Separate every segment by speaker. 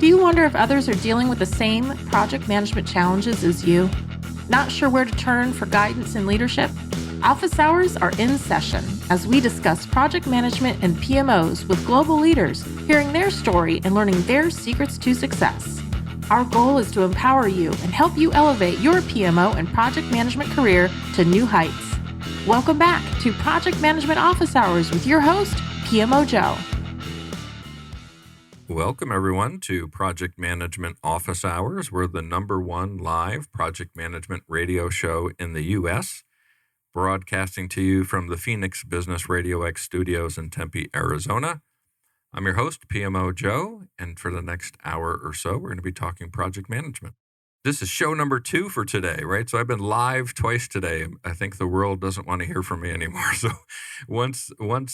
Speaker 1: Do you wonder if others are dealing with the same project management challenges as you? Not sure where to turn for guidance and leadership? Office hours are in session as we discuss project management and PMOs with global leaders, hearing their story and learning their secrets to success. Our goal is to empower you and help you elevate your PMO and project management career to new heights. Welcome back to Project Management Office Hours with your host, PMO Joe.
Speaker 2: Welcome, everyone, to Project Management Office Hours. We're the #1 live project management radio show in the U.S., broadcasting to you from the Phoenix Business RadioX studios in Tempe, Arizona. I'm your host, PMO Joe, and for the next hour or so, we're going to be talking project management. This is show number 2 for today, right? So I've been live twice today. I think the world doesn't want to hear from me anymore. So once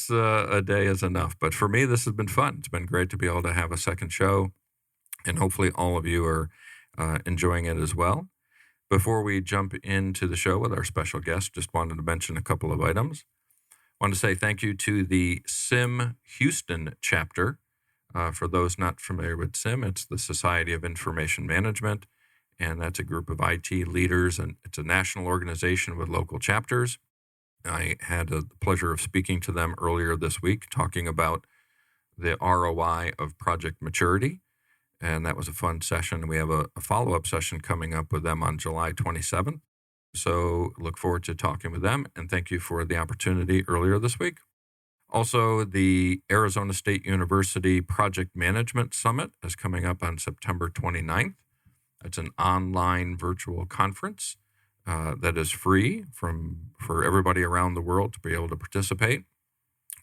Speaker 2: a day is enough. But for me, this has been fun. It's been great to be able to have a second show, and hopefully all of you are enjoying it as well. Before we jump into the show with our special guest, just wanted to mention a couple of items. I want to say thank you to the SIM Houston chapter. For those not familiar with SIM, it's the Society of Information Management. And that's a group of IT leaders, and it's a national organization with local chapters. I had the pleasure of speaking to them earlier this week, talking about the ROI of project maturity, and that was a fun session. We have a follow-up session coming up with them on July 27th, so look forward to talking with them, and thank you for the opportunity earlier this week. Also, the Arizona State University Project Management Summit is coming up on September 29th. It's an online virtual conference that is free for everybody around the world to be able to participate.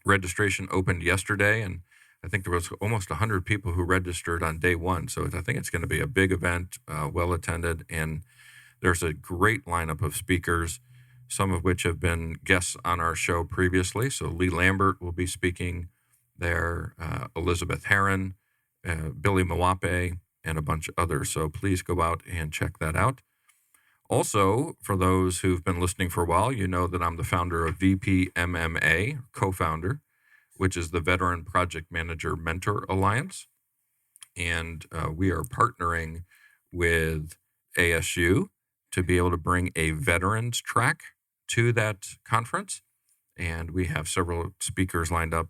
Speaker 2: Registration opened yesterday, and I think there was almost 100 people who registered on day one. So I think it's going to be a big event, well attended, and there's a great lineup of speakers, some of which have been guests on our show previously. So Lee Lambert will be speaking there, Elizabeth Herron, Billy Mwape, and a bunch of others. So please go out and check that out. Also, for those who've been listening for a while, you know that I'm the founder of VPMMA, co-founder, which is the Veteran Project Manager Mentor Alliance. And we are partnering with ASU to be able to bring a veterans track to that conference. And we have several speakers lined up,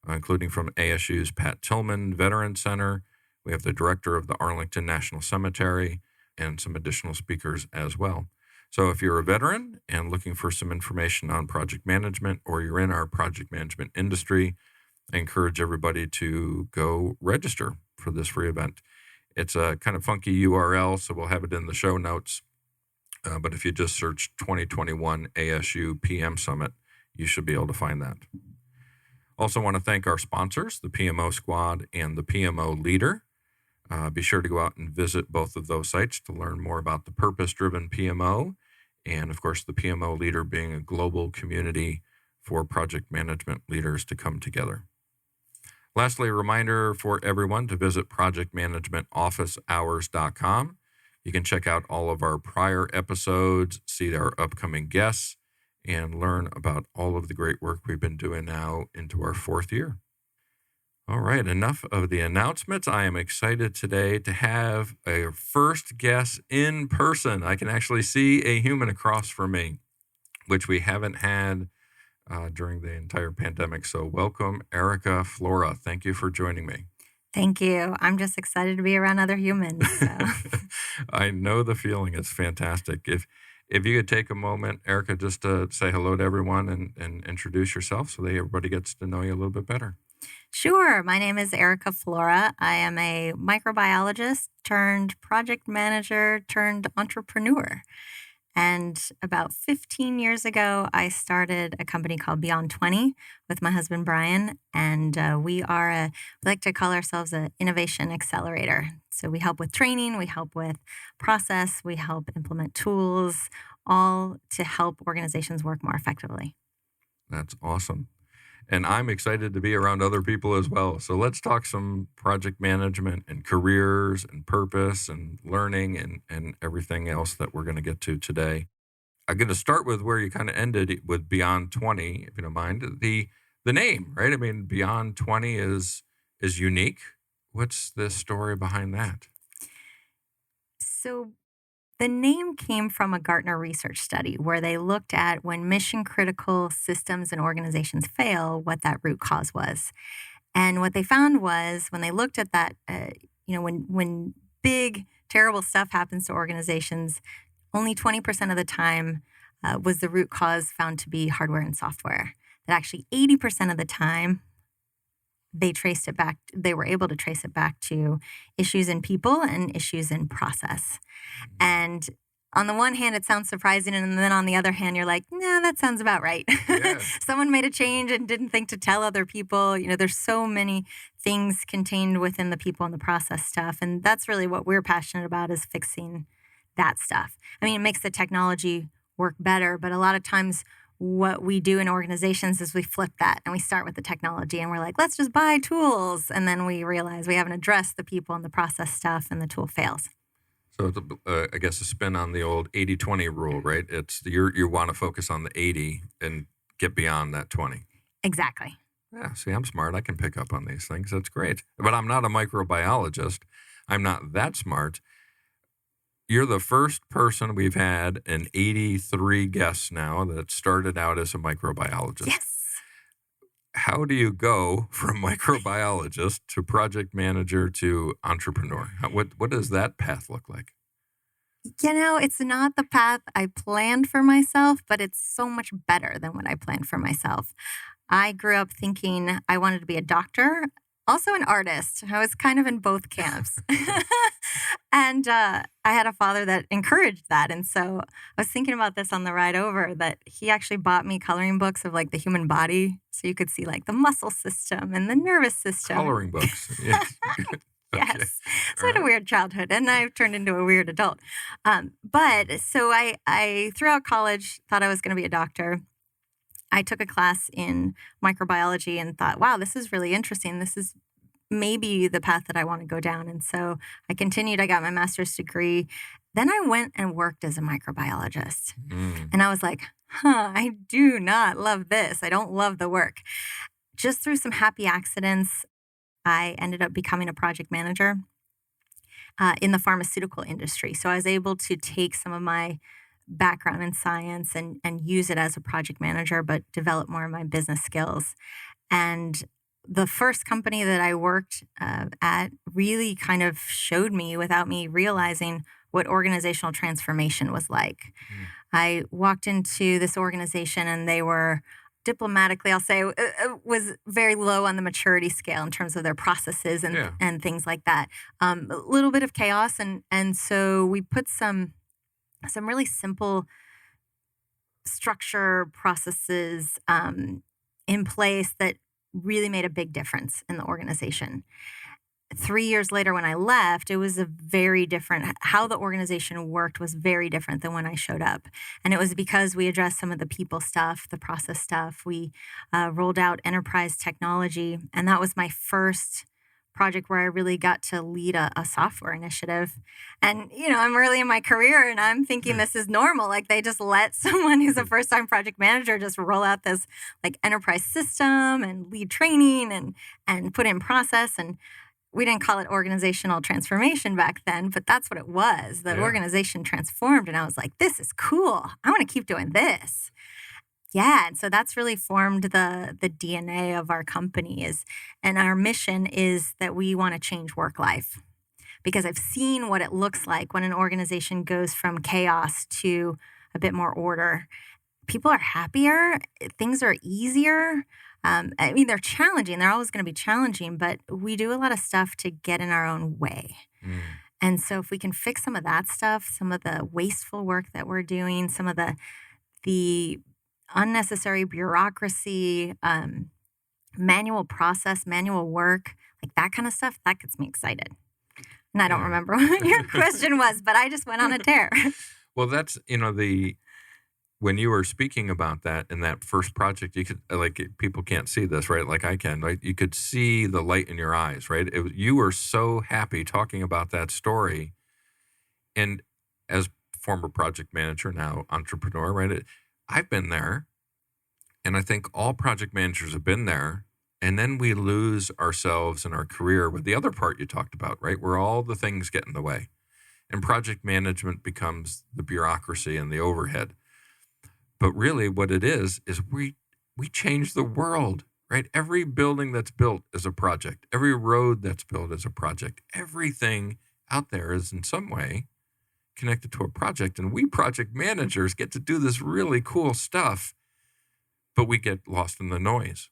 Speaker 2: including from ASU's Pat Tillman Veterans Center. We have the director of the Arlington National Cemetery and some additional speakers as well. So if you're a veteran and looking for some information on project management, or you're in our project management industry, I encourage everybody to go register for this free event. It's a kind of funky URL, so we'll have it in the show notes. But if you just search 2021 ASU PM Summit, you should be able to find that. Also want to thank our sponsors, the PMO Squad and the PMO Leader. Be sure to go out and visit both of those sites to learn more about the purpose-driven PMO, and of course the PMO Leader being a global community for project management leaders to come together. Lastly, a reminder for everyone to visit projectmanagementofficehours.com. You can check out all of our prior episodes, see our upcoming guests, and learn about all of the great work we've been doing now into our 4th year. All right, enough of the announcements. I am excited today to have a first guest in person. I can actually see a human across from me, which we haven't had during the entire pandemic. So welcome, Erika Flora. Thank you for joining me.
Speaker 3: Thank you. I'm just excited to be around other humans. So.
Speaker 2: I know the feeling. It's fantastic. If you could take a moment, Erika, just to say hello to everyone and introduce yourself so that everybody gets to know you a little bit better.
Speaker 3: Sure. My name is Erika Flora. I am a microbiologist turned project manager turned entrepreneur. And about 15 years ago, I started a company called Beyond20 with my husband, Brian. And we like to call ourselves an innovation accelerator. So we help with training, we help with process, we help implement tools, all to help organizations work more effectively.
Speaker 2: That's awesome. And I'm excited to be around other people as well. So let's talk some project management and careers and purpose and learning and everything else that we're going to get to today. I'm going to start with where you kind of ended with Beyond20, if you don't mind. The name, right? I mean, Beyond20 is unique. What's the story behind that?
Speaker 3: So the name came from a Gartner research study where they looked at when mission critical systems and organizations fail, what that root cause was. And what they found was when they looked at that, when big, terrible stuff happens to organizations, only 20% of the time was the root cause found to be hardware and software. That actually 80% of the time, they were able to trace it back to issues in people and issues in process. And on the one hand, it sounds surprising. And then on the other hand, you're like, nah, that sounds about right.
Speaker 2: Yeah.
Speaker 3: Someone made a change and didn't think to tell other people. There's so many things contained within the people and the process stuff. And that's really what we're passionate about, is fixing that stuff. I mean, it makes the technology work better, but a lot of times what we do in organizations is we flip that and we start with the technology and we're like, let's just buy tools. And then we realize we haven't addressed the people and the process stuff and the tool fails.
Speaker 2: So it's I guess a spin on the old 80-20 rule, right? It's you want to focus on the 80 and get beyond that 20.
Speaker 3: Exactly.
Speaker 2: Yeah, see, I'm smart. I can pick up on these things. That's great. But I'm not a microbiologist. I'm not that smart. You're the first person we've had in 83 guests now that started out as a microbiologist.
Speaker 3: Yes.
Speaker 2: How do you go from microbiologist to project manager to entrepreneur? What does that path look like?
Speaker 3: It's not the path I planned for myself, but it's so much better than what I planned for myself. I grew up thinking I wanted to be a doctor, also an artist. I was kind of in both camps. And I had a father that encouraged that. And so I was thinking about this on the ride over, that he actually bought me coloring books of like the human body. So you could see like the muscle system and the nervous system.
Speaker 2: Coloring books. Yes.
Speaker 3: Yes.
Speaker 2: Okay.
Speaker 3: So I had a weird childhood and I've turned into a weird adult. But so I throughout college, thought I was going to be a doctor. I took a class in microbiology and thought, wow, this is really interesting. This is maybe the path that I want to go down. And so I continued. I got my master's degree. Then I went and worked as a microbiologist. And I was like, I do not love this. I don't love the work. Just through some happy accidents, I ended up becoming a project manager in the pharmaceutical industry. So I was able to take some of my background in science and use it as a project manager, but develop more of my business skills. And the first company that I worked at really kind of showed me, without me realizing, what organizational transformation was like. I walked into this organization and they were, diplomatically, I'll say, was very low on the maturity scale in terms of their processes and things like that. A little bit of chaos. And so we put some really simple structure processes in place that really made a big difference in the organization. 3 years later, when I left, it was a very different, how the organization worked was very different than when I showed up. And it was because we addressed some of the people stuff, the process stuff. We rolled out enterprise technology. And that was my first project where I really got to lead a software initiative. And, I'm early in my career and I'm thinking this is normal. Like they just let someone who's a first-time project manager just roll out this like enterprise system and lead training and put in process. And we didn't call it organizational transformation back then, but that's what it was. The organization transformed and I was like, this is cool. I want to keep doing this. Yeah, and so that's really formed the DNA of our company and our mission is that we want to change work life. Because I've seen what it looks like when an organization goes from chaos to a bit more order. People are happier, things are easier. They're challenging. They're always going to be challenging, but we do a lot of stuff to get in our own way. And so if we can fix some of that stuff, some of the wasteful work that we're doing, some of the unnecessary bureaucracy, manual process, manual work, like that kind of stuff, that gets me excited. And I don't remember what your question was, but I just went on a tear.
Speaker 2: Well, that's, when you were speaking about that in that first project, you could, people can't see this, right? Like I can, like you could see the light in your eyes, right? You were so happy talking about that story. And as former project manager, now entrepreneur, right? I've been there. And I think all project managers have been there. And then we lose ourselves in our career with the other part you talked about, right? Where all the things get in the way. And project management becomes the bureaucracy and the overhead. But really what it is we change the world, right? Every building that's built is a project. Every road that's built is a project. Everything out there is in some way connected to a project. And we project managers get to do this really cool stuff, but we get lost in the noise.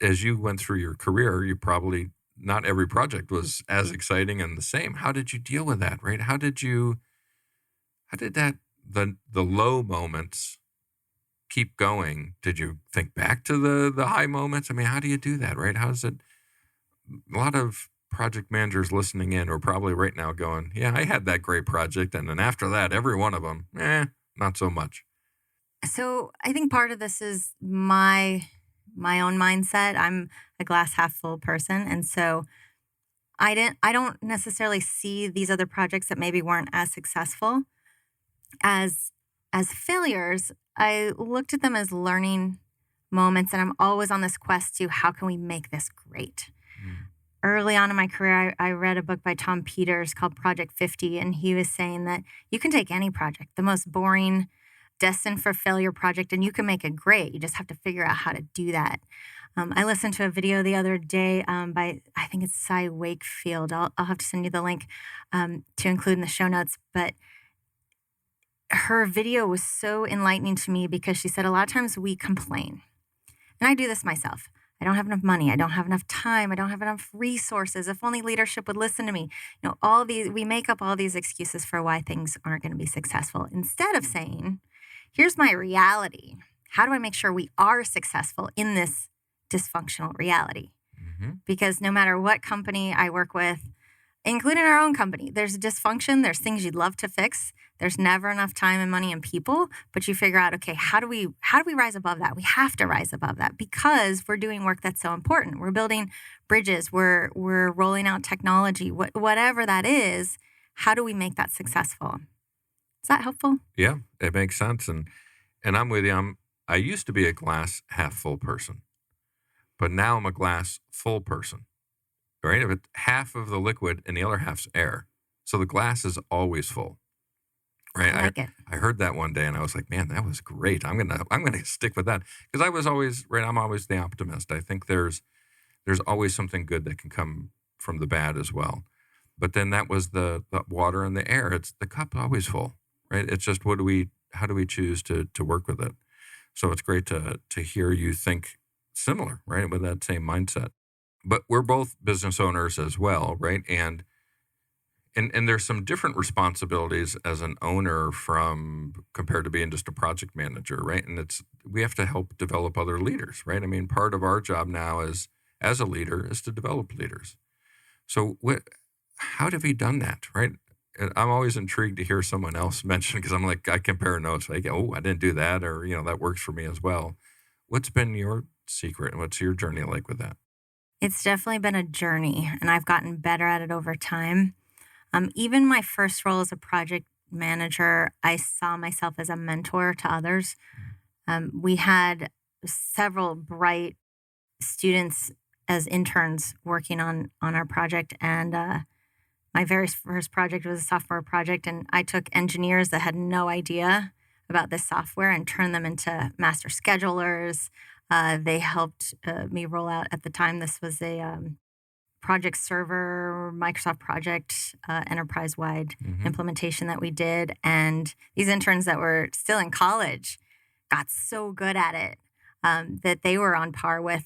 Speaker 2: As you went through your career, you probably, not every project was as exciting and the same. How did you deal with that, right? How did that, the low moments keep going? Did you think back to the high moments? I mean, how do you do that, right? How does it, a lot of project managers listening in are probably right now going, yeah, I had that great project. And then after that, every one of them, not so much.
Speaker 3: So I think part of this is my own mindset. I'm a glass half full person. And so I don't necessarily see these other projects that maybe weren't as successful as failures. I looked at them as learning moments, and I'm always on this quest to how can we make this great. Early on in my career, I read a book by Tom Peters called Project 50, and he was saying that you can take any project, the most boring, destined for failure project, and you can make it great. You just have to figure out how to do that. I listened to a video the other day by, I think it's Cy Wakefield. I'll have to send you the link to include in the show notes. But her video was so enlightening to me because she said a lot of times we complain. And I do this myself. I don't have enough money. I don't have enough time. I don't have enough resources. If only leadership would listen to me. We make up all these excuses for why things aren't going to be successful instead of saying, here's my reality. How do I make sure we are successful in this dysfunctional reality? Because no matter what company I work with, including our own company, there's dysfunction. There's things you'd love to fix. There's never enough time and money and people, but you figure out, okay, how do we rise above that? We have to rise above that because we're doing work that's so important. We're building bridges. We're rolling out technology. Whatever that is, how do we make that successful? Is that helpful?
Speaker 2: Yeah, it makes sense. And I'm with you. I used to be a glass half full person, but now I'm a glass full person, right? But half of the liquid and the other half's air. So the glass is always full, right?
Speaker 3: I like it.
Speaker 2: I heard that one day and I was like, man, that was great. I'm gonna stick with that because I was always, right, I'm always the optimist. I think there's always something good that can come from the bad as well. But then that was the water and the air. It's the cup always full. Right? It's just how do we choose to work with it? So it's great to hear you think similar, right? With that same mindset. But we're both business owners as well, right? And there's some different responsibilities as an owner compared to being just a project manager, right? And we have to help develop other leaders, right? I mean, part of our job now as a leader is to develop leaders. So how have you done that, right? And I'm always intrigued to hear someone else mention because I'm like, I compare notes like, oh, I didn't do that, or that works for me as well. What's been your secret and what's your journey like with that?
Speaker 3: It's definitely been a journey, and I've gotten better at it over time. Even my first role as a project manager, I saw myself as a mentor to others. We had several bright students as interns working on our project, and my very first project was a software project, and I took engineers that had no idea about this software and turned them into master schedulers. They helped me roll out, at the time, this was a project server, Microsoft project, enterprise-wide implementation that we did. And these interns that were still in college got so good at it that they were on par with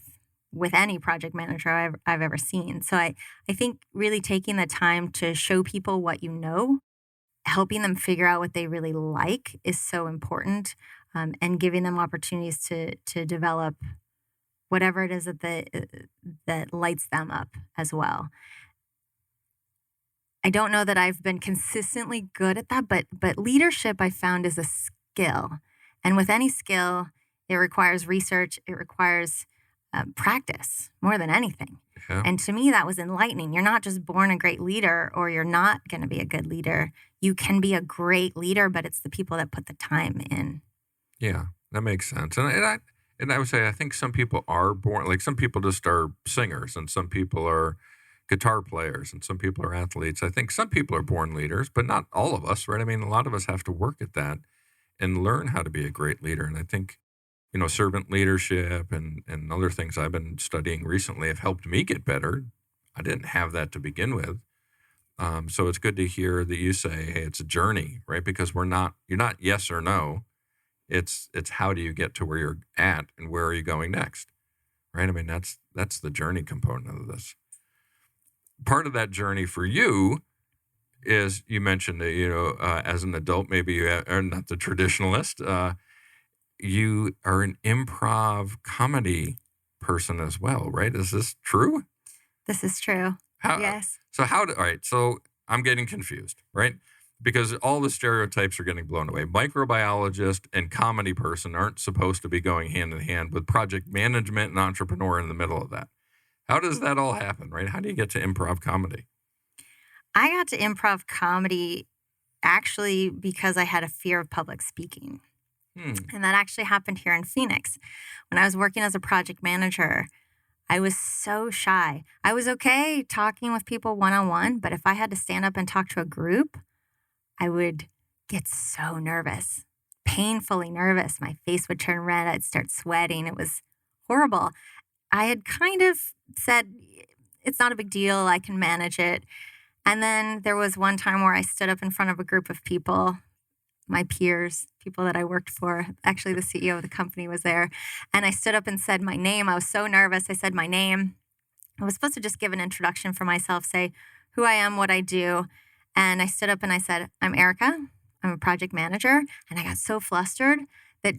Speaker 3: any project manager I've ever seen. So I think really taking the time to show people what you know, helping them figure out what they really like is so important, and giving them opportunities to develop whatever it is that lights them up as well. I don't know that I've been consistently good at that, but leadership I found is a skill. And with any skill, it requires research, it requires practice more than anything.
Speaker 2: Yeah.
Speaker 3: And to me, that was enlightening. You're not just born a great leader or you're not going to be a good leader. You can be a great leader, but it's the people that put the time in.
Speaker 2: Yeah, that makes sense. And And I would say, I think some people are born, like some people just are singers and some people are guitar players and some people are athletes. I think some people are born leaders, but not all of us, right? I mean, a lot of us have to work at that and learn how to be a great leader. And I think, servant leadership and other things I've been studying recently have helped me get better. I didn't have that to begin with. So it's good to hear that you say, hey, it's a journey, right? Because you're not yes or no. It's how do you get to where you're at and where are you going next, right? I mean, that's the journey component of this. Part of that journey for you is, you mentioned that, as an adult, maybe you are not the traditionalist. You are an improv comedy person as well, right? Is this true?
Speaker 3: This is true. Yes.
Speaker 2: So all right, so I'm getting confused, right? Because all the stereotypes are getting blown away. Microbiologist and comedy person aren't supposed to be going hand in hand with project management and entrepreneur in the middle of that. How does that all happen, right? How do you get to improv comedy?
Speaker 3: I got to improv comedy actually because I had a fear of public speaking. And that actually happened here in Phoenix. When I was working as a project manager, I was so shy. I was okay talking with people one-on-one, but if I had to stand up and talk to a group, I would get so nervous, painfully nervous. My face would turn red. I'd start sweating. It was horrible. I had kind of said, it's not a big deal. I can manage it. And then there was one time where I stood up in front of a group of people, my peers, people that I worked for. Actually, the CEO of the company was there. And I stood up and said my name. I was so nervous. I said my name. I was supposed to just give an introduction for myself, say who I am, what I do. And I stood up and I said, I'm Erika. I'm a project manager. And I got so flustered that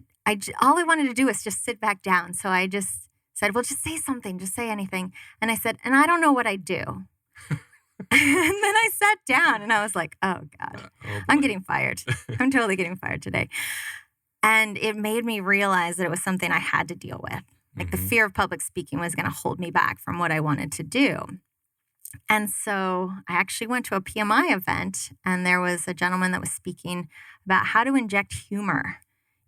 Speaker 3: all I wanted to do was just sit back down. So I just said, well, just say something, just say anything. And I said, and I don't know what I do. And then I sat down and I was like, oh God, I'm getting fired. I'm totally getting fired today. And it made me realize that it was something I had to deal with. Like the fear of public speaking was going to hold me back from what I wanted to do. And so I actually went to a PMI event and there was a gentleman that was speaking about how to inject humor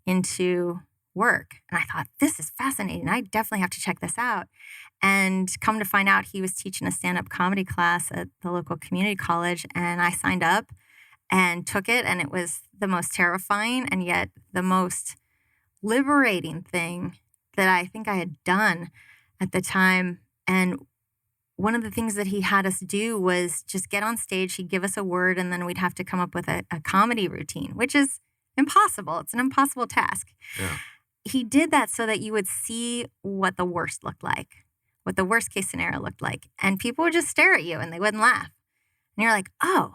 Speaker 3: into work. And I thought, this is fascinating. I definitely have to check this out. And come to find out, he was teaching a stand-up comedy class at the local community college. And I signed up and took it. And it was the most terrifying and yet the most liberating thing that I think I had done at the time. And one of the things that he had us do was just get on stage. He'd give us a word and then we'd have to come up with a comedy routine, which is impossible. It's an impossible task.
Speaker 2: Yeah.
Speaker 3: He did that so that you would see what the worst looked like, what the worst case scenario looked like. And people would just stare at you and they wouldn't laugh. And you're like, oh,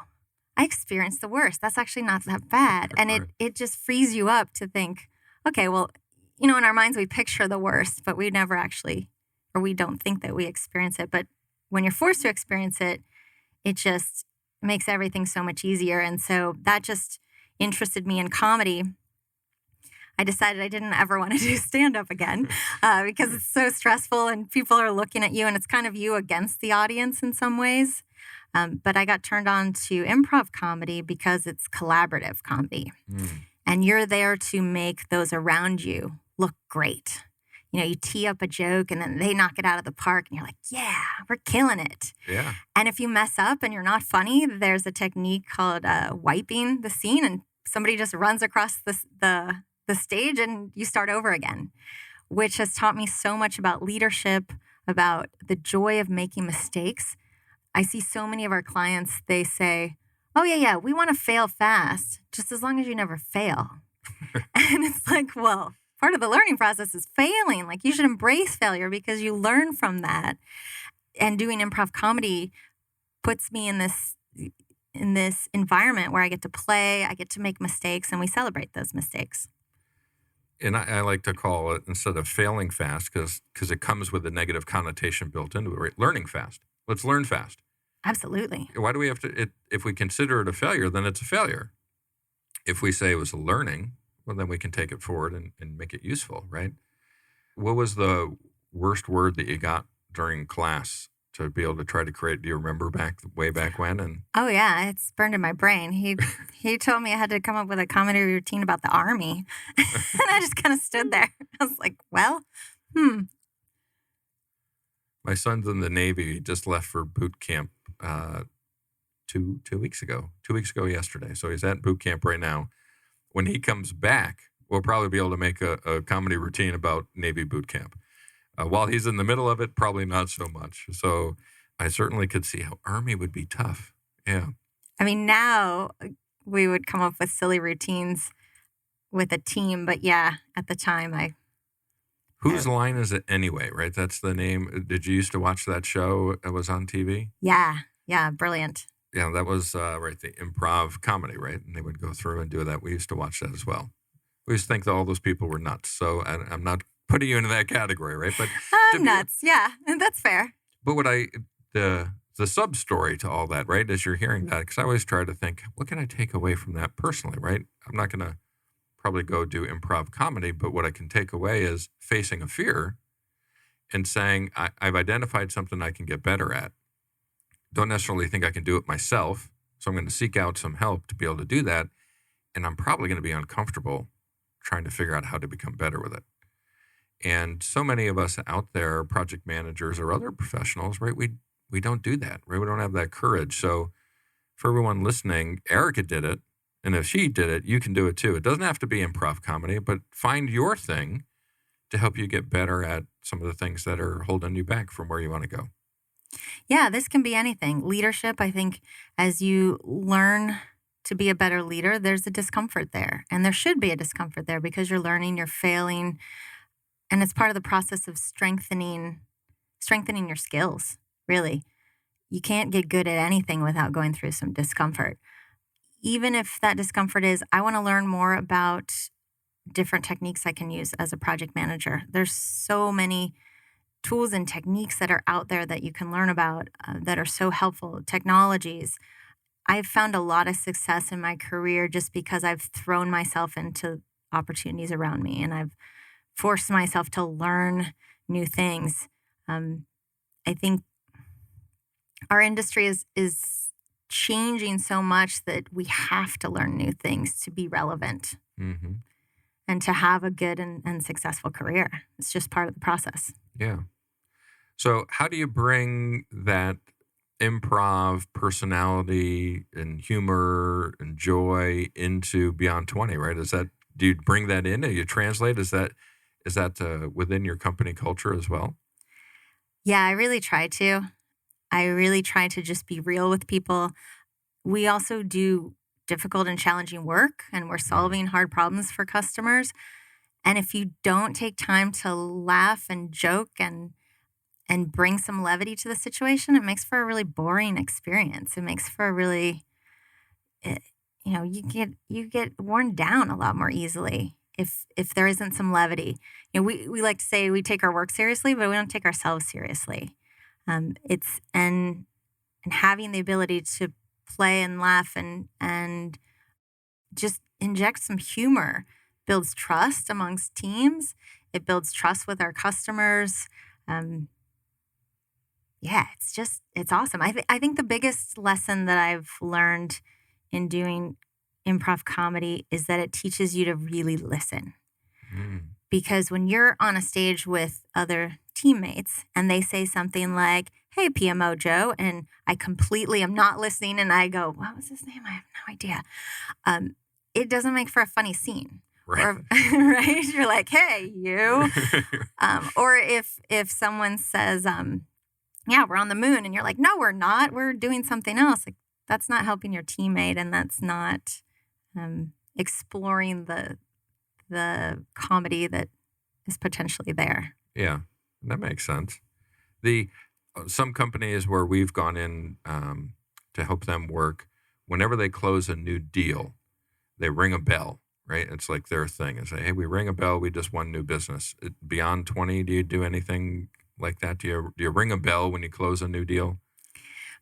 Speaker 3: I experienced the worst. That's actually not that bad. And it just frees you up to think, okay, well, in our minds, we picture the worst, but we never actually, or we don't think that we experience it. But when you're forced to experience it, it just makes everything so much easier. And so that just interested me in comedy. I decided I didn't ever want to do stand-up again because it's so stressful and people are looking at you and it's kind of you against the audience in some ways. But I got turned on to improv comedy because it's collaborative comedy. And you're there to make those around you look great. You tee up a joke and then they knock it out of the park and you're like, yeah, we're killing it.
Speaker 2: Yeah.
Speaker 3: And if you mess up and you're not funny, there's a technique called wiping the scene and somebody just runs across the stage and you start over again, which has taught me so much about leadership, about the joy of making mistakes. I see so many of our clients, they say, oh, yeah, we want to fail fast, just as long as you never fail. And it's like, well, part of the learning process is failing. Like you should embrace failure because you learn from that. And doing improv comedy puts me in this environment where I get to play, I get to make mistakes, and we celebrate those mistakes.
Speaker 2: And I like to call it, instead of failing fast, because it comes with a negative connotation built into it, right? Learning fast. Let's learn fast.
Speaker 3: Absolutely.
Speaker 2: Why do we have to, if we consider it a failure, then it's a failure. If we say it was a learning, well, then we can take it forward and make it useful, right? What was the worst word that you got during class to be able to try to create? Do you remember way back when? And
Speaker 3: Oh yeah, it's burned in my brain. He told me I had to come up with a comedy routine about the Army. And I just kind of stood there. I was like, well,
Speaker 2: my son's in the Navy. He just left for boot camp 2 weeks ago. 2 weeks ago yesterday. So he's at boot camp right now. When he comes back, we'll probably be able to make a comedy routine about Navy boot camp. While he's in the middle of it, probably not so much. So I certainly could see how Army would be tough. Yeah.
Speaker 3: I mean, now we would come up with silly routines with a team. But yeah, at the time,
Speaker 2: Whose Line Is It Anyway, right? That's the name. Did you used to watch that show? It was on TV?
Speaker 3: Yeah, brilliant.
Speaker 2: Yeah, that was right, the improv comedy, right? And they would go through and do that. We used to watch that as well. We used to think that all those people were nuts. So I'm not putting you into that category, right? But
Speaker 3: nuts. Yeah, that's fair.
Speaker 2: But the sub story to all that, right, as you're hearing that, because I always try to think, what can I take away from that personally, right? I'm not going to probably go do improv comedy, but what I can take away is facing a fear and saying, I've identified something I can get better at. Don't necessarily think I can do it myself, so I'm going to seek out some help to be able to do that, and I'm probably going to be uncomfortable trying to figure out how to become better with it. And so many of us out there, project managers or other professionals, right, we don't do that, right? We don't have that courage. So for everyone listening, Erika did it, and if she did it, you can do it too. It doesn't have to be improv comedy, but find your thing to help you get better at some of the things that are holding you back from where you want to go.
Speaker 3: Yeah, this can be anything. Leadership, I think, as you learn to be a better leader, there's a discomfort there. And there should be a discomfort there because you're learning, you're failing. And it's part of the process of strengthening your skills, really. You can't get good at anything without going through some discomfort. Even if that discomfort is, I want to learn more about different techniques I can use as a project manager. There's so many tools and techniques that are out there that you can learn about that are so helpful, technologies. I've found a lot of success in my career just because I've thrown myself into opportunities around me and I've forced myself to learn new things. I think our industry is changing so much that we have to learn new things to be relevant and to have a good and successful career. It's just part of the process.
Speaker 2: Yeah. So how do you bring that improv personality and humor and joy into Beyond20, right? Do you bring that in? Do you translate? Is that within your company culture as well?
Speaker 3: Yeah, I really try to. I really try to just be real with people. We also do difficult and challenging work, and we're solving hard problems for customers. And if you don't take time to laugh and joke and bring some levity to the situation, it makes for a really boring experience. It makes for a really, you get worn down a lot more easily if there isn't some levity. We like to say we take our work seriously, but we don't take ourselves seriously. It's having the ability to play and laugh and just inject some humor builds trust amongst teams. It builds trust with our customers. It's awesome. I think the biggest lesson that I've learned in doing improv comedy is that it teaches you to really listen. Because when you're on a stage with other teammates and they say something like, "Hey, PMO Joe," and I completely am not listening and I go, "What was his name? I have no idea." It doesn't make for a funny scene.
Speaker 2: Right.
Speaker 3: Or, right? You're like, "Hey, you." Or if someone says, "Yeah, we're on the moon," and you're like, "No, we're not. We're doing something else." Like, that's not helping your teammate, and that's not exploring the comedy that is potentially there.
Speaker 2: Yeah, that makes sense. Some companies where we've gone in to help them work, whenever they close a new deal, they ring a bell, right? It's like their thing. It's like, "Hey, we ring a bell. We just won new business." Beyond20, do you do anything like that? Do you ring a bell when you close a new deal?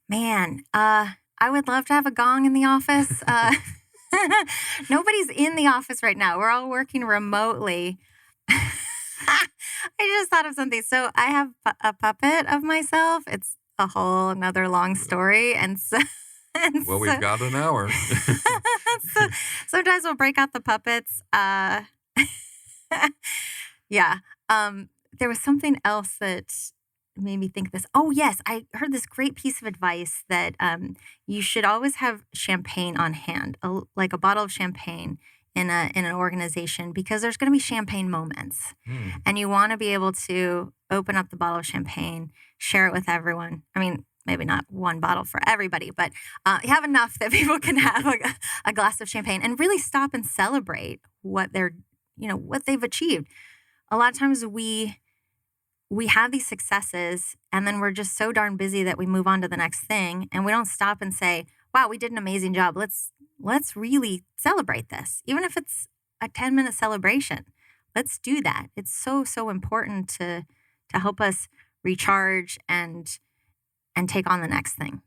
Speaker 3: Man, I would love to have a gong in the office. Nobody's in the office right now. We're all working remotely. I just thought of something. So I have a puppet of myself. a whole another long story. And so,
Speaker 2: Well, we've got an hour.
Speaker 3: so sometimes we'll break out the puppets. Yeah. There was something else that made me think this. Oh, yes. I heard this great piece of advice that you should always have champagne on hand, like a bottle of champagne in an organization, because there's going to be champagne moments. And you want to be able to open up the bottle of champagne, share it with everyone. I mean, maybe not one bottle for everybody, but you have enough that people can have a glass of champagne and really stop and celebrate what they've achieved. A lot of times we have these successes, and then we're just so darn busy that we move on to the next thing, and we don't stop and say, wow, we did an amazing job. Let's really celebrate this. Even if it's a 10-minute celebration, let's do that. It's so important to help us recharge and take on the next thing.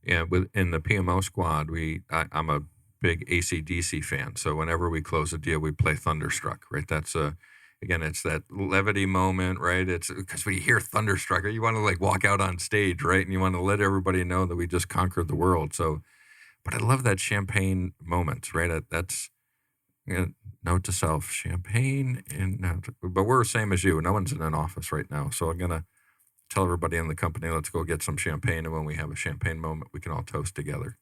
Speaker 2: Yeah, in the PMO squad, I'm a big AC/DC fan. So whenever we close a deal, we play Thunderstruck, right? That's again, it's that levity moment, right? It's because when you hear Thunderstruck, you want to like walk out on stage, right? And you want to let everybody know that we just conquered the world. So, but I love that champagne moment, right? That's note to self, champagne. But we're the same as you. No one's in an office right now. So I'm going to tell everybody in the company, let's go get some champagne. And when we have a champagne moment, we can all toast together.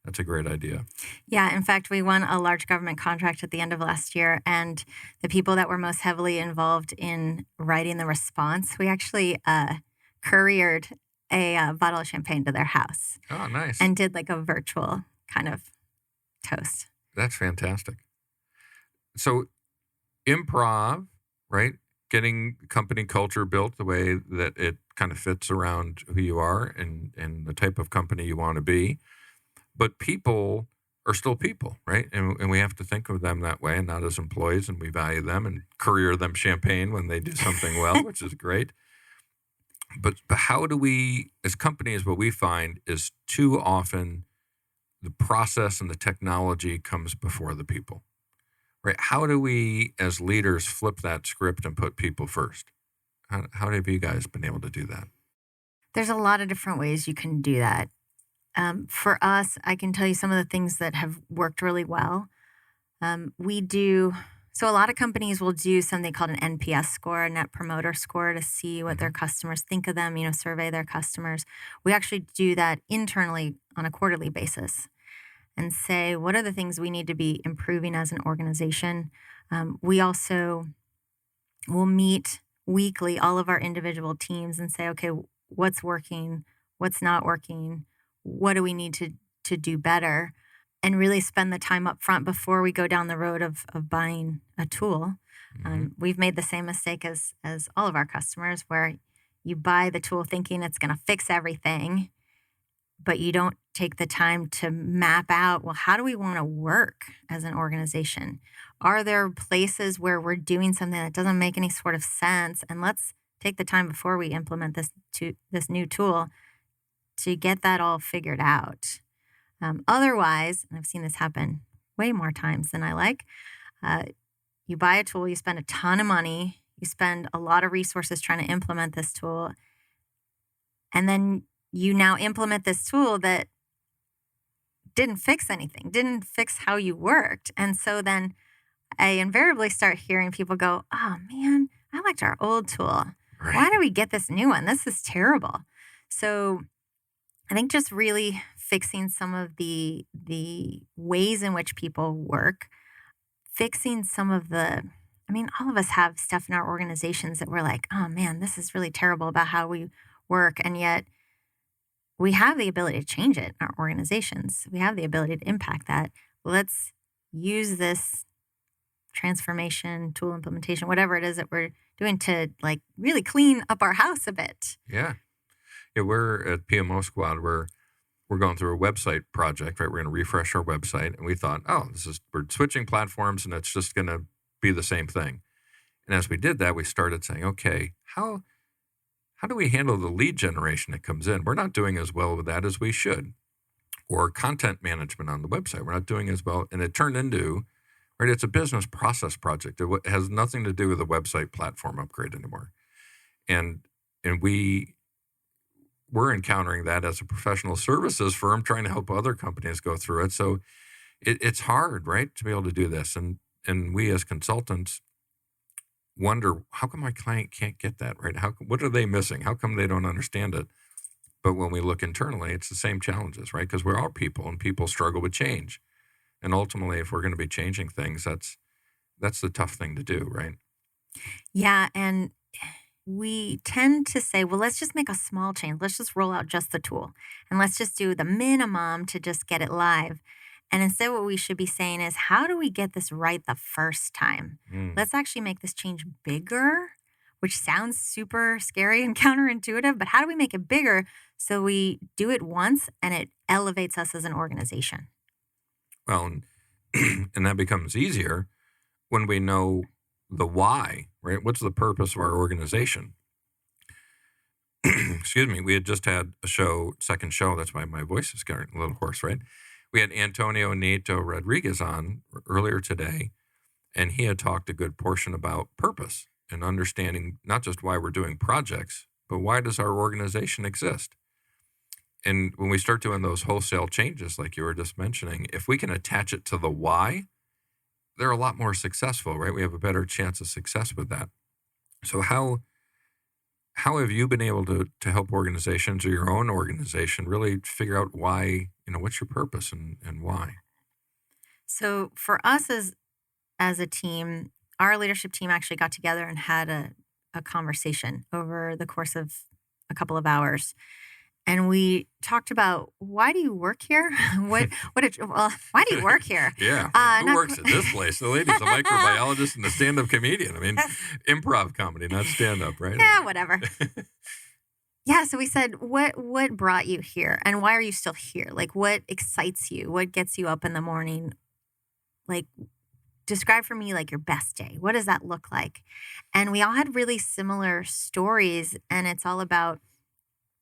Speaker 2: That's a great idea.
Speaker 3: Yeah. In fact, we won a large government contract at the end of last year. And the people that were most heavily involved in writing the response, we actually couriered a bottle of champagne to their house.
Speaker 2: Oh, nice.
Speaker 3: And did like a virtual kind of toast.
Speaker 2: That's fantastic. So improv, right? Getting company culture built the way that it kind of fits around who you are and the type of company you want to be. But people are still people, right? And we have to think of them that way and not as employees, and we value them and courier them champagne when they do something well, which is great. But how do we, as companies, what we find is too often the process and the technology comes before the people, right? How do we, as leaders, flip that script and put people first? How have you guys been able to do that?
Speaker 3: There's a lot of different ways you can do that. For us, I can tell you some of the things that have worked really well. So a lot of companies will do something called an NPS score, a Net Promoter Score, to see what their customers think of them, survey their customers. We actually do that internally on a quarterly basis and say, what are the things we need to be improving as an organization? We also will meet weekly, all of our individual teams, and say, okay, what's working, what's not working, what do we need to do better, and really spend the time up front before we go down the road of buying a tool. We've made the same mistake as all of our customers, where you buy the tool thinking it's going to fix everything, but you don't take the time to map out, well, how do we want to work as an organization? Are there places where we're doing something that doesn't make any sort of sense? And let's take the time before we implement this new tool to get that all figured out. Otherwise, and I've seen this happen way more times than I like, you buy a tool, you spend a ton of money, you spend a lot of resources trying to implement this tool, and then you now implement this tool that didn't fix anything, didn't fix how you worked. And so then I invariably start hearing people go, oh man, I liked our old tool.
Speaker 2: Right.
Speaker 3: Why did we get this new one? This is terrible. So I think just really fixing some of the ways in which people work, fixing some of all of us have stuff in our organizations that we're like, oh man, this is really terrible about how we work. And yet we have the ability to change it in our organizations. We have the ability to impact that. Let's use this transformation, tool implementation, whatever it is that we're doing to like really clean up our house a bit.
Speaker 2: Yeah. Yeah, we're at PMO Squad. We're going through a website project, right? We're going to refresh our website, and we thought, we're switching platforms, and it's just going to be the same thing. And as we did that, we started saying, okay, how do we handle the lead generation that comes in? We're not doing as well with that as we should. Or content management on the website, we're not doing as well. And it turned into, right? It's a business process project. It has nothing to do with a website platform upgrade anymore. And we we're encountering that as a professional services firm trying to help other companies go through it. So it's hard, right, to be able to do this. And we as consultants wonder, how come my client can't get that, right? What are they missing? How come they don't understand it? But when we look internally, it's the same challenges, right? Because we're all people, and people struggle with change. And ultimately, if we're going to be changing things, that's the tough thing to do, right?
Speaker 3: Yeah. And we tend to say, well, let's just make a small change. Let's just roll out just the tool and let's just do the minimum to just get it live. And instead, what we should be saying is, how do we get this right the first time?
Speaker 2: Mm.
Speaker 3: Let's actually make this change bigger, which sounds super scary and counterintuitive, but how do we make it bigger so we do it once and it elevates us as an organization?
Speaker 2: Well, and that becomes easier when we know the why, right? What's the purpose of our organization? Excuse me. We had just had a second show. That's why my voice is getting a little hoarse, right? We had Antonio Nieto Rodriguez on earlier today, and he had talked a good portion about purpose and understanding not just why we're doing projects, but why does our organization exist? And when we start doing those wholesale changes, like you were just mentioning, if we can attach it to the why, they're a lot more successful, right? We have a better chance of success with that. So how have you been able to help organizations or your own organization really figure out why, what's your purpose and why?
Speaker 3: So for us as a team, our leadership team actually got together and had a conversation over the course of a couple of hours. And we talked about, why do you work here? Why do you work here?
Speaker 2: Yeah. Who works at this place? The lady's a microbiologist and a stand-up comedian. I mean, improv comedy, not stand-up, right?
Speaker 3: Yeah, whatever. Yeah. So we said, what brought you here? And why are you still here? Like, what excites you? What gets you up in the morning? Like, describe for me, like, your best day. What does that look like? And we all had really similar stories. And it's all about,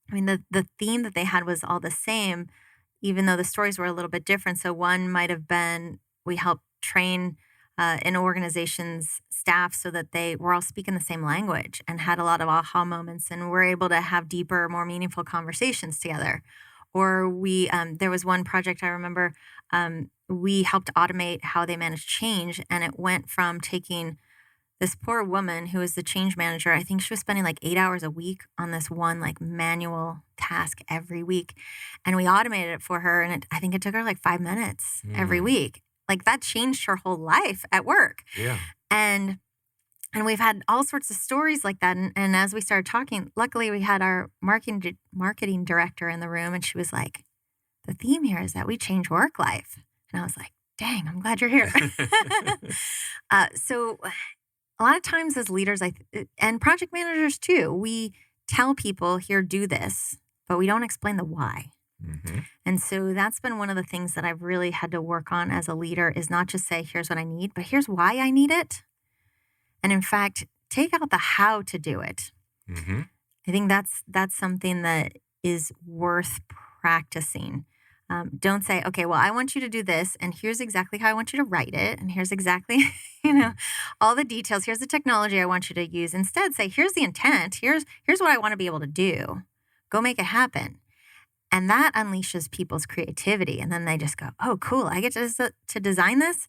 Speaker 3: the theme that they had was all the same, even though the stories were a little bit different. So one might have been, we helped train an organization's staff so that they were all speaking the same language and had a lot of aha moments and were able to have deeper, more meaningful conversations together. Or there was one project I remember, we helped automate how they managed change. And it went from taking this poor woman who was the change manager. I think she was spending like 8 hours a week on this one like manual task every week. And we automated it for her. And I think it took her like 5 minutes every week. Like, that changed her whole life at work.
Speaker 2: Yeah.
Speaker 3: And we've had all sorts of stories like that. And as we started talking, luckily we had our marketing director in the room. And she was like, the theme here is that we change work life. And I was like, dang, I'm glad you're here. So a lot of times as leaders and project managers too, we tell people, here, do this, but we don't explain the why.
Speaker 2: Mm-hmm.
Speaker 3: And so that's been one of the things that I've really had to work on as a leader, is not just say, here's what I need, but here's why I need it. And in fact, take out the how to do it.
Speaker 2: Mm-hmm.
Speaker 3: I think that's something that is worth practicing. Don't say, okay, well, I want you to do this, and here's exactly how I want you to write it, and here's exactly, all the details. Here's the technology I want you to use. Instead, say, here's the intent. Here's what I want to be able to do. Go make it happen. And that unleashes people's creativity. And then they just go, oh, cool, I get to design this.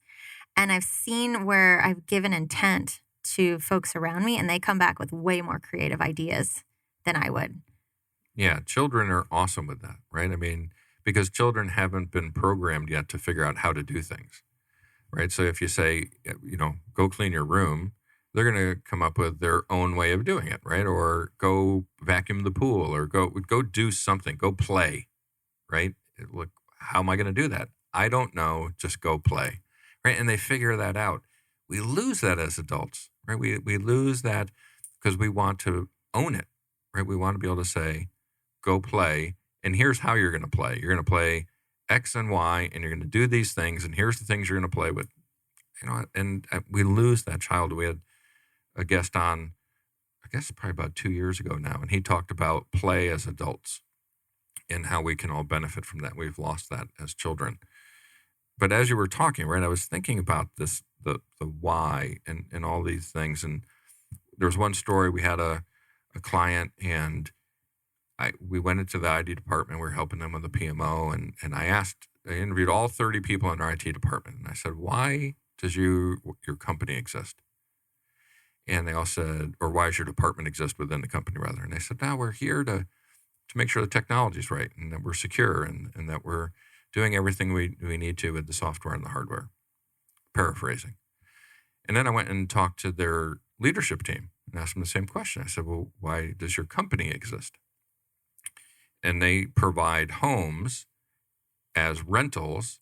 Speaker 3: And I've seen where I've given intent to folks around me, and they come back with way more creative ideas than I would.
Speaker 2: Yeah, children are awesome with that, right? I mean, because children haven't been programmed yet to figure out how to do things, right? So if you say, go clean your room, they're going to come up with their own way of doing it, right? Or go vacuum the pool, or go do something, go play, right? Look, how am I going to do that? I don't know, just go play, right? And they figure that out. We lose that as adults, right? We lose that because we want to own it, right? We want to be able to say, go play, and here's how you're going to play. You're going to play X and Y, and you're going to do these things, and here's the things you're going to play with. And we lose that child. We had a guest on, I guess probably about 2 years ago now, and he talked about play as adults and how we can all benefit from that. We've lost that as children. But as you were talking, right, I was thinking about this, the why and all these things. And there was one story, we had a client, and we went into the IT department. We were helping them with the PMO, and I interviewed all 30 people in our IT department, and I said, "Why does your company exist?" And they all said, or why does your department exist within the company, rather? And they said, "No, we're here to make sure the technology's right and that we're secure and that we're doing everything we need to with the software and the hardware." Paraphrasing. And then I went and talked to their leadership team and asked them the same question. I said, "Well, why does your company exist?" And they provide homes as rentals,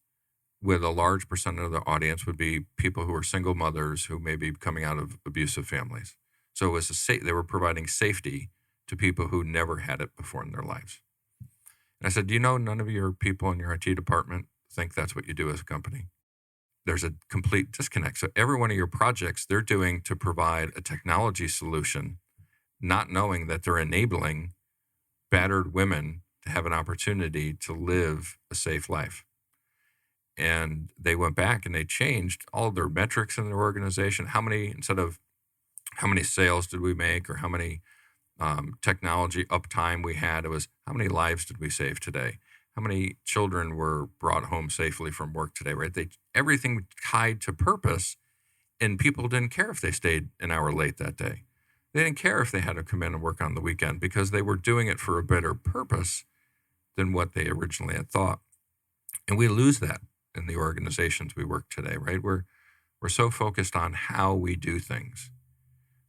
Speaker 2: with a large percent of the audience would be people who are single mothers who may be coming out of abusive families. So it was they were providing safety to people who never had it before in their lives. And I said, "Do you know none of your people in your IT department think that's what you do as a company?" There's a complete disconnect. So every one of your projects they're doing to provide a technology solution, not knowing that they're enabling battered women to have an opportunity to live a safe life. And they went back and they changed all of their metrics in their organization. Instead of how many sales did we make or how many technology uptime we had, it was how many lives did we save today? How many children were brought home safely from work today, right? Everything tied to purpose, and people didn't care if they stayed an hour late that day. They didn't care if they had to come in and work on the weekend because they were doing it for a better purpose than what they originally had thought. And we lose that in the organizations we work today, right? We're so focused on how we do things.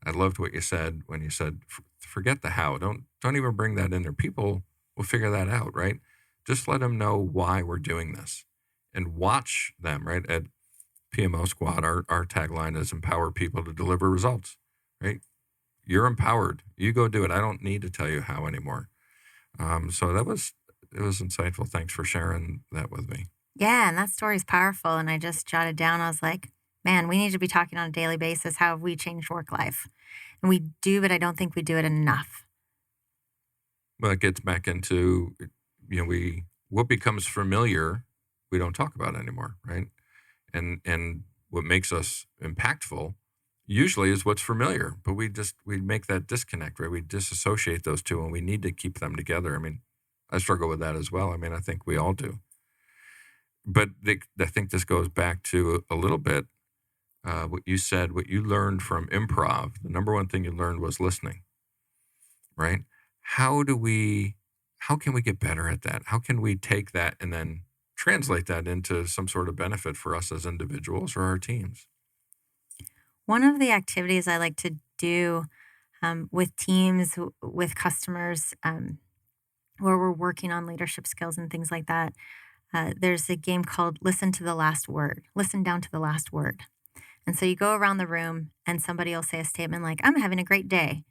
Speaker 2: I loved what you said when you said, forget the how. Don't even bring that in there. People will figure that out, right? Just let them know why we're doing this and watch them, right? At PMO Squad, our tagline is empower people to deliver results, right? You're empowered. You go do it. I don't need to tell you how anymore. So it was insightful. Thanks for sharing that with me.
Speaker 3: Yeah, and that story is powerful. And I just jotted down, I was like, man, we need to be talking on a daily basis. How have we changed work life? And we do, but I don't think we do it enough.
Speaker 2: Well, it gets back into, what becomes familiar, we don't talk about anymore, right? And what makes us impactful usually is what's familiar, but we make that disconnect, right? We disassociate those two, and we need to keep them together. I mean, I struggle with that as well. I mean, I think we all do. But I think this goes back to a little bit what you said, what you learned from improv. The number one thing you learned was listening, right? How can we get better at that? How can we take that and then translate that into some sort of benefit for us as individuals or our teams?
Speaker 3: One of the activities I like to do with teams, with customers, where we're working on leadership skills and things like that, there's a game called Listen to the Last Word. Listen down to the last word. And so you go around the room and somebody will say a statement like, "I'm having a great day."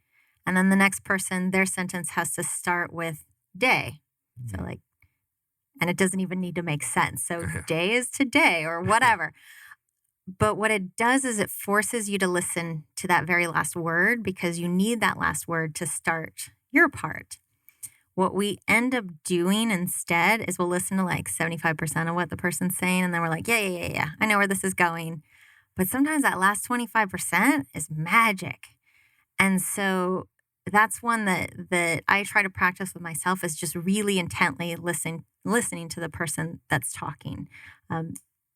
Speaker 3: And then the next person, their sentence has to start with day. So and it doesn't even need to make sense. So day is today or whatever. But what it does is it forces you to listen to that very last word because you need that last word to start your part. What we end up doing instead is we'll listen to like 75% of what the person's saying. And then we're like, yeah. I know where this is going. But sometimes that last 25% is magic. And so that's one that I try to practice with myself, is just really intently listening to the person that's talking.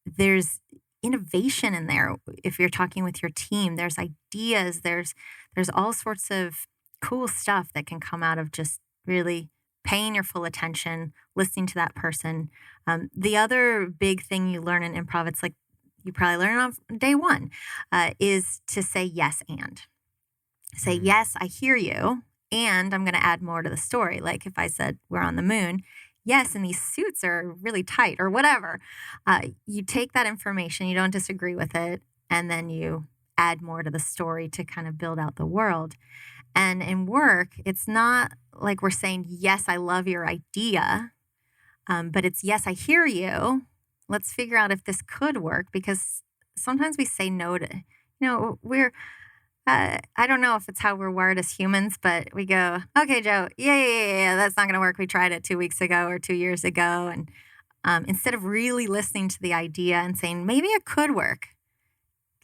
Speaker 3: There's innovation in there. If you're talking with your team, there's ideas, there's all sorts of cool stuff that can come out of just really paying your full attention, listening to that person. The other big thing you learn in improv, it's like you probably learn on day one, is to say yes and. Say, yes, I hear you, and I'm going to add more to the story. Like if I said we're on the moon, yes, and these suits are really tight or whatever. You take that information, you don't disagree with it, and then you add more to the story to kind of build out the world. And in work, it's not like we're saying, yes, I love your idea, but it's, yes, I hear you. Let's figure out if this could work, because sometimes we say no to, I don't know if it's how we're wired as humans, but we go, okay, Joe, yeah, that's not going to work. We tried it 2 weeks ago or 2 years ago. And instead of really listening to the idea and saying, maybe it could work,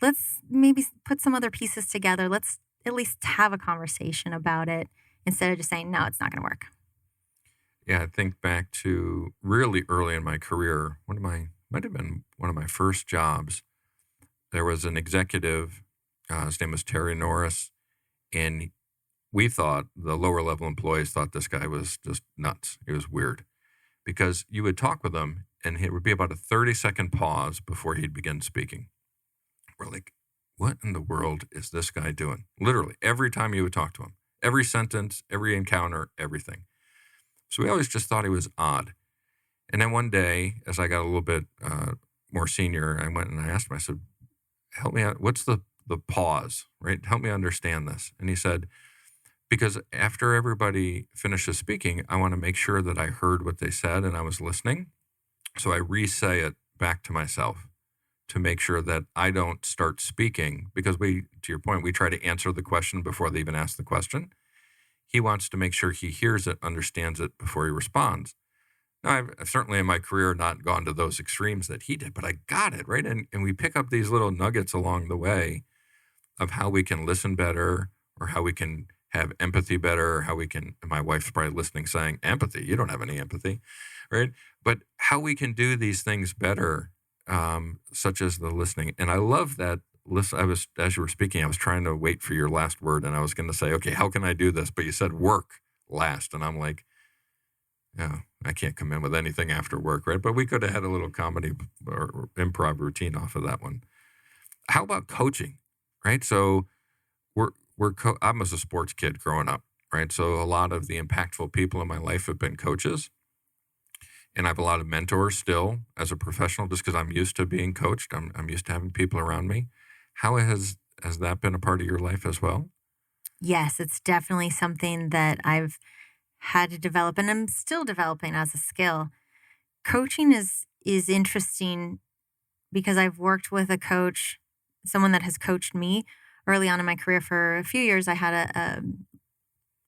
Speaker 3: let's maybe put some other pieces together. Let's at least have a conversation about it instead of just saying, no, it's not going to work.
Speaker 2: Yeah, I think back to really early in my career, might have been one of my first jobs. There was an executive, his name was Terry Norris, and we thought, the lower level employees thought this guy was just nuts. He was weird because you would talk with him and it would be about a 30-second pause before he'd begin speaking. We're like, what in the world is this guy doing? Literally, every time you would talk to him, every sentence, every encounter, everything. So we always just thought he was odd. And then one day, as I got a little bit more senior, I went and I asked him, I said, help me out. What's the pause, right? Help me understand this. And he said, because after everybody finishes speaking, I want to make sure that I heard what they said and I was listening. So I re-say it back to myself to make sure that I don't start speaking, because to your point, we try to answer the question before they even ask the question. He wants to make sure he hears it, understands it before he responds. Now, I've certainly in my career not gone to those extremes that he did, but I got it, right? And we pick up these little nuggets along the way of how we can listen better, or how we can have empathy better, how we can, my wife's probably listening saying, empathy, you don't have any empathy, right? But how we can do these things better, such as the listening. And I love that. As you were speaking, I was trying to wait for your last word, and I was going to say, okay, how can I do this? But you said work last, and I'm like, yeah, I can't come in with anything after work, right? But we could have had a little comedy or improv routine off of that one. How about coaching, right? So I was a sports kid growing up, right? So a lot of the impactful people in my life have been coaches. And I have a lot of mentors still as a professional, just because I'm used to being coached. I'm used to having people around me. How has that been a part of your life as well?
Speaker 3: Yes, it's definitely something that I've had to develop, and I'm still developing as a skill. Coaching is interesting because I've worked with a coach, someone that has coached me early on in my career. For a few years, I had a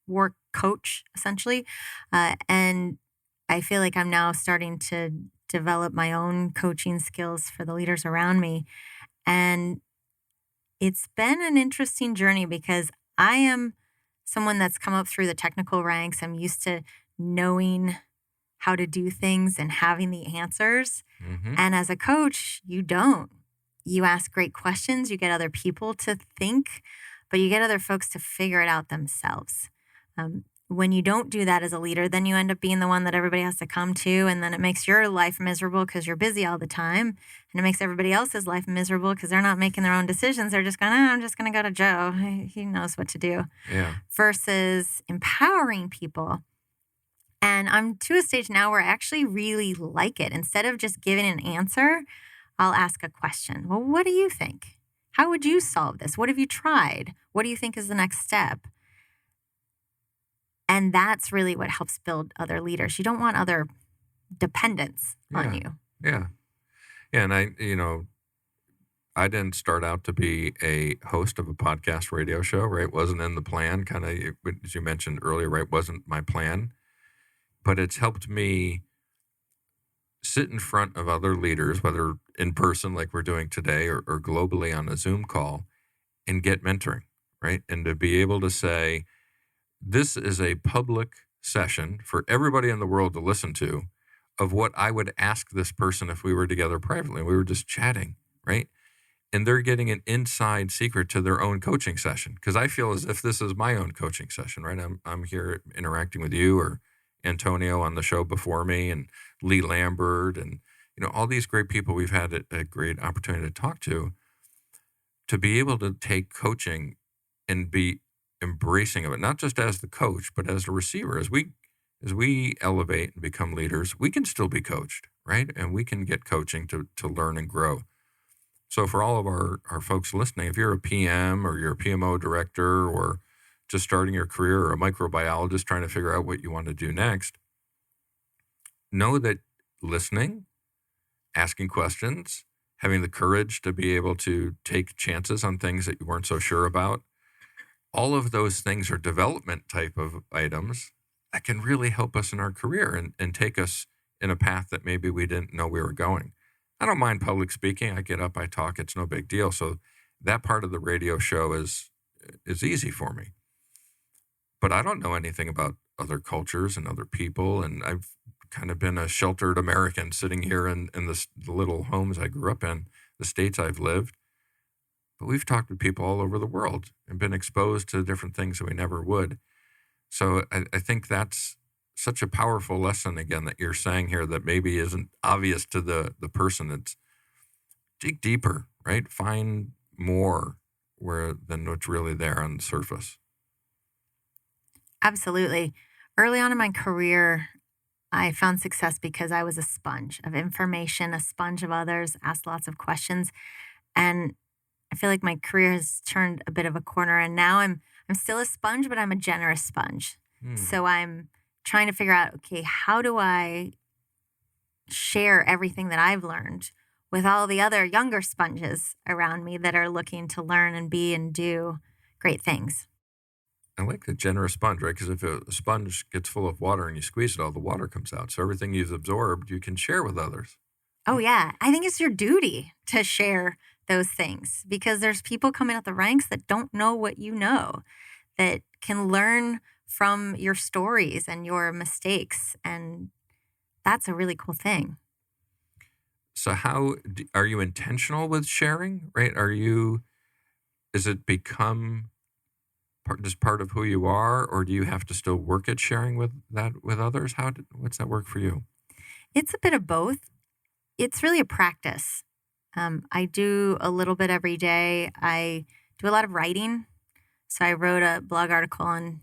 Speaker 3: work coach, essentially, and I feel like I'm now starting to develop my own coaching skills for the leaders around me. And it's been an interesting journey because I am someone that's come up through the technical ranks. I'm used to knowing how to do things and having the answers.
Speaker 2: Mm-hmm.
Speaker 3: And as a coach, you don't. You ask great questions, you get other people to think, but you get other folks to figure it out themselves. When you don't do that as a leader, then you end up being the one that everybody has to come to. And then it makes your life miserable because you're busy all the time. And it makes everybody else's life miserable because they're not making their own decisions. They're just going, I'm just going to go to Joe. He knows what to do.
Speaker 2: Yeah.
Speaker 3: Versus empowering people. And I'm to a stage now where I actually really like it. Instead of just giving an answer, I'll ask a question. Well, what do you think? How would you solve this? What have you tried? What do you think is the next step? And that's really what helps build other leaders. You don't want other dependents on you.
Speaker 2: Yeah. Yeah. And I didn't start out to be a host of a podcast radio show, right? Wasn't in the plan, kind of, as you mentioned earlier, right? Wasn't my plan. But it's helped me sit in front of other leaders, whether in person like we're doing today or globally on a Zoom call, and get mentoring, right? And to be able to say, this is a public session for everybody in the world to listen to of what I would ask this person if we were together privately. We were just chatting, right? And they're getting an inside secret to their own coaching session, because I feel as if this is my own coaching session, right? I'm here interacting with you or Antonio on the show before me, and Lee Lambert, and all these great people we've had a great opportunity to talk to be able to take coaching and be embracing of it, not just as the coach, but as a receiver. As we elevate and become leaders, we can still be coached, right? And we can get coaching to learn and grow. So for all of our folks listening, if you're a PM or you're a PMO director or just starting your career, or a microbiologist trying to figure out what you want to do next, know that listening, asking questions, having the courage to be able to take chances on things that you weren't so sure about, all of those things are development type of items that can really help us in our career and take us in a path that maybe we didn't know we were going. I don't mind public speaking. I get up, I talk, it's no big deal. So that part of the radio show is easy for me. But I don't know anything about other cultures and other people. And I've kind of been a sheltered American sitting here in the little homes I grew up in, the states I've lived. But we've talked to people all over the world and been exposed to different things that we never would. So I think that's such a powerful lesson, again, that you're saying here that maybe isn't obvious to the person. It's dig deeper, right? Find more than what's really there on the surface.
Speaker 3: Absolutely. Early on in my career, I found success because I was a sponge of information, a sponge of others, asked lots of questions. And I feel like my career has turned a bit of a corner, and now I'm still a sponge, but I'm a generous sponge.
Speaker 2: Hmm.
Speaker 3: So I'm trying to figure out, okay, how do I share everything that I've learned with all the other younger sponges around me that are looking to learn and be and do great things?
Speaker 2: I like the generous sponge, right? Because if a sponge gets full of water and you squeeze it, all the water comes out. So everything you've absorbed, you can share with others.
Speaker 3: Oh, yeah. I think it's your duty to share those things because there's people coming up the ranks that don't know what you know, that can learn from your stories and your mistakes. And that's a really cool thing.
Speaker 2: So are you intentional with sharing, right? Is it become just part of who you are, or do you have to still work at sharing with others? What's that work for you?
Speaker 3: It's a bit of both. It's really a practice. I do a little bit every day. I do a lot of writing. So I wrote a blog article on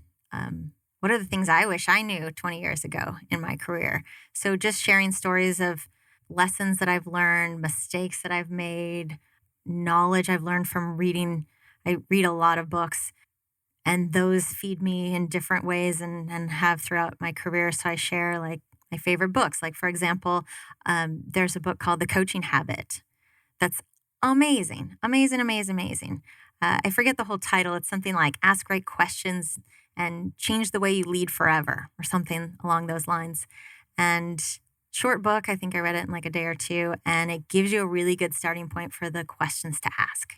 Speaker 3: what are the things I wish I knew 20 years ago in my career. So just sharing stories of lessons that I've learned, mistakes that I've made, knowledge I've learned from reading. I read a lot of books, and those feed me in different ways and have throughout my career. So I share like my favorite books. Like, for example, there's a book called The Coaching Habit that's amazing, amazing, amazing, amazing. I forget the whole title. It's something like Ask Great Questions and Change the Way You Lead Forever or something along those lines. And short book, I think I read it in like a day or two, and it gives you a really good starting point for the questions to ask.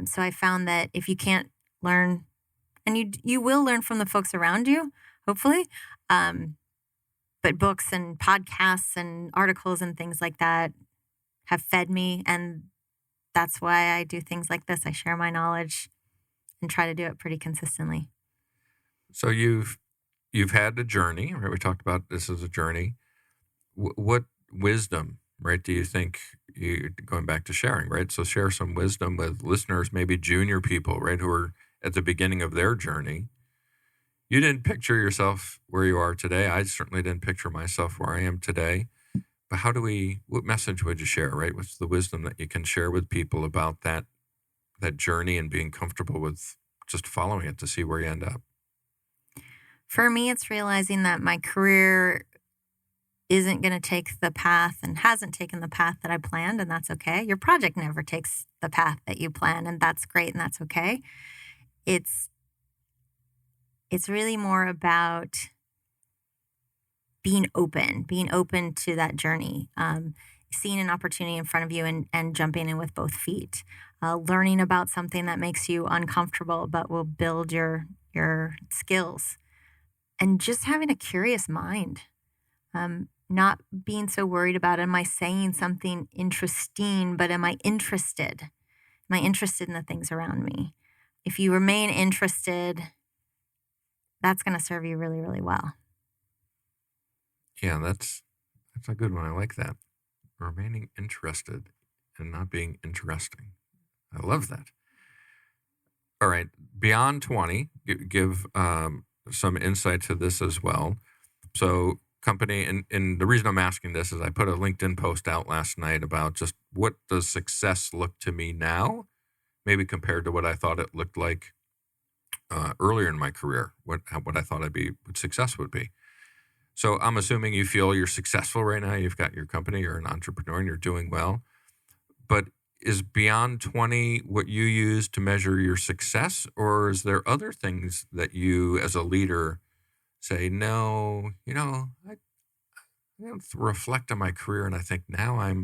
Speaker 3: So I found that if you can't learn, and you will learn from the folks around you, hopefully, but books and podcasts and articles and things like that have fed me, and that's why I do things like this. I share my knowledge and try to do it pretty consistently.
Speaker 2: So you've had a journey, right? We talked about this as a journey. What wisdom, right, do you think going back to sharing, right? So share some wisdom with listeners, maybe junior people, right, who are at the beginning of their journey. You didn't picture yourself where you are today. I certainly didn't picture myself where I am today. But what message would you share, right? What's the wisdom that you can share with people about that journey and being comfortable with just following it to see where you end up?
Speaker 3: For me, it's realizing that my career isn't going to take the path and hasn't taken the path that I planned, and that's okay. Your project never takes the path that you plan, and that's great, and that's okay. It's really more about being open to that journey, seeing an opportunity in front of you and jumping in with both feet, learning about something that makes you uncomfortable but will build your skills, and just having a curious mind. Not being so worried about, am I saying something interesting, but am I interested? Am I interested in the things around me? If you remain interested, that's going to serve you really, really well.
Speaker 2: Yeah, that's a good one. I like that. Remaining interested and not being interesting. I love that. All right, Beyond20, give some insight to this as well. So company, and the reason I'm asking this is I put a LinkedIn post out last night about just what does success look to me now, maybe compared to what I thought it looked like earlier in my career, what I thought what success would be. So I'm assuming you feel you're successful right now. You've got your company, you're an entrepreneur, and you're doing well. But is Beyond20 what you use to measure your success, or is there other things that you, as a leader, say, no, I reflect on my career and I think now I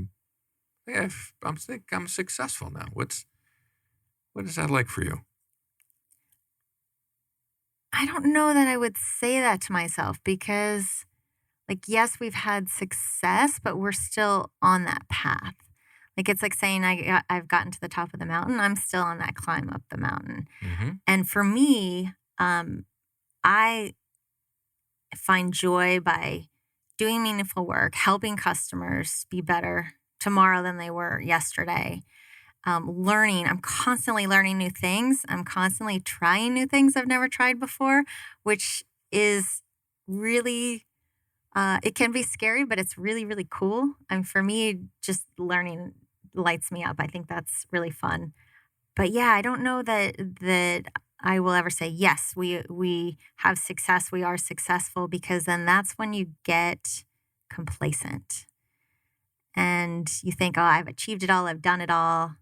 Speaker 2: think I'm successful now. What is that like for you?
Speaker 3: I don't know that I would say that to myself because, like, yes, we've had success, but we're still on that path. Like, it's like saying I've gotten to the top of the mountain. I'm still on that climb up the mountain.
Speaker 2: Mm-hmm.
Speaker 3: And for me, I find joy by doing meaningful work, helping customers be better tomorrow than they were yesterday. Learning, I'm constantly learning new things. I'm constantly trying new things I've never tried before, which is really, it can be scary, but it's really, really cool. And for me, just learning lights me up. I think that's really fun. But yeah, I don't know that I will ever say yes. We have success. We are successful because then that's when you get complacent and you think, oh, I've achieved it all. I've done it all.